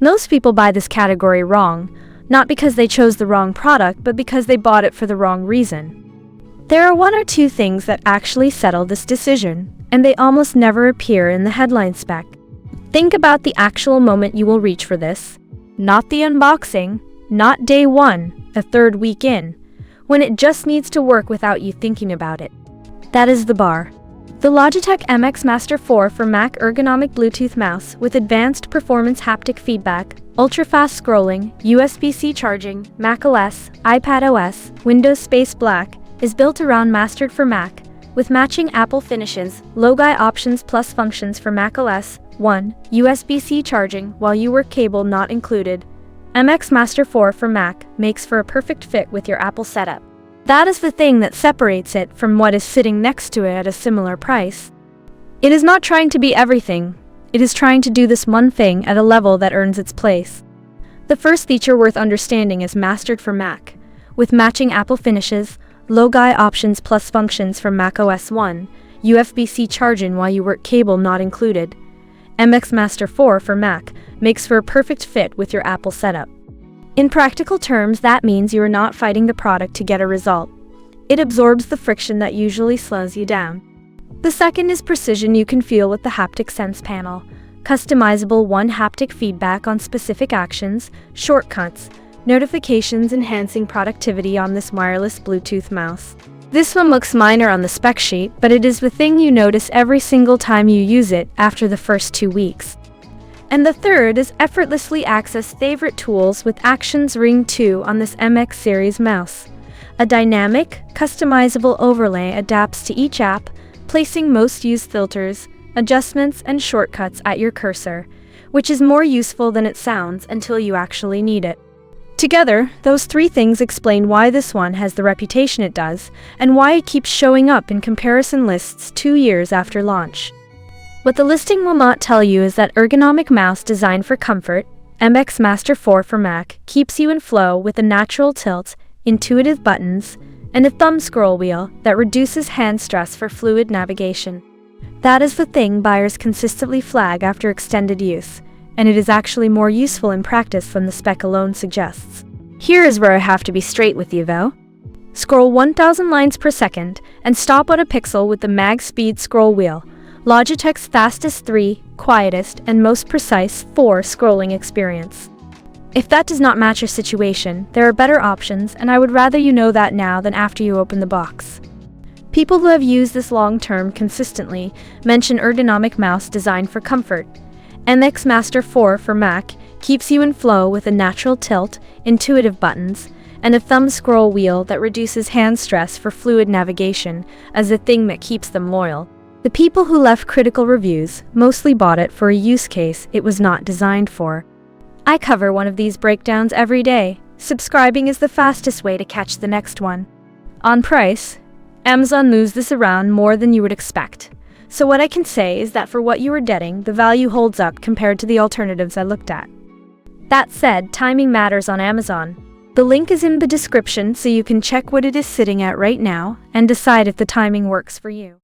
Most people buy this category wrong, not because they chose the wrong product, but because they bought it for the wrong reason. There are one or two things that actually settle this decision, and they almost never appear in the headline spec. Think about the actual moment you will reach for this, not the unboxing, not day one, a third week in, when it just needs to work without you thinking about it. That is the bar. The Logitech MX Master 4 for Mac ergonomic Bluetooth mouse with advanced performance haptic feedback, ultra-fast scrolling, USB-C charging, macOS, iPadOS, Windows Space Black, is built around Mastered for Mac, with matching Apple finishes, Logi Options plus functions for macOS, 1, USB-C charging while you work cable not included. MX Master 4 for Mac makes for a perfect fit with your Apple setup. That is the thing that separates it from what is sitting next to it at a similar price. It is not trying to be everything, it is trying to do this one thing at a level that earns its place. The first feature worth understanding is Mastered for Mac, with matching Apple finishes, Logi Options plus functions for macOS 1, USB-C charging while you work cable not included. MX Master 4 for Mac makes for a perfect fit with your Apple setup. In practical terms, that means you are not fighting the product to get a result. It absorbs the friction that usually slows you down. The second is precision you can feel with the Haptic Sense panel. Customizable one haptic feedback on specific actions, shortcuts, notifications, enhancing productivity on this wireless Bluetooth mouse. This one looks minor on the spec sheet, but it is the thing you notice every single time you use it after the first 2 weeks. And the third is effortlessly access favorite tools with Actions Ring 2 on this MX series mouse. A dynamic, customizable overlay adapts to each app, placing most used filters, adjustments, and shortcuts at your cursor, which is more useful than it sounds until you actually need it. Together, those three things explain why this one has the reputation it does, and why it keeps showing up in comparison lists 2 years after launch. What the listing will not tell you is that ergonomic mouse designed for comfort, MX Master 4 for Mac keeps you in flow with a natural tilt, intuitive buttons, and a thumb scroll wheel that reduces hand stress for fluid navigation. That is the thing buyers consistently flag after extended use, and it is actually more useful in practice than the spec alone suggests. Here is where I have to be straight with you though. Scroll 1000 lines per second and stop on a pixel with the MagSpeed scroll wheel, Logitech's fastest 3, quietest, and most precise 4 scrolling experience. If that does not match your situation, there are better options, and I would rather you know that now than after you open the box. People who have used this long-term consistently mention ergonomic mouse designed for comfort. MX Master 4 for Mac keeps you in flow with a natural tilt, intuitive buttons, and a thumb scroll wheel that reduces hand stress for fluid navigation as the thing that keeps them loyal. The people who left critical reviews mostly bought it for a use case it was not designed for. I cover one of these breakdowns every day. Subscribing is the fastest way to catch the next one. On price, Amazon moves this around more than you would expect. So what I can say is that for what you are getting, the value holds up compared to the alternatives I looked at. That said, timing matters on Amazon. The link is in the description so you can check what it is sitting at right now and decide if the timing works for you.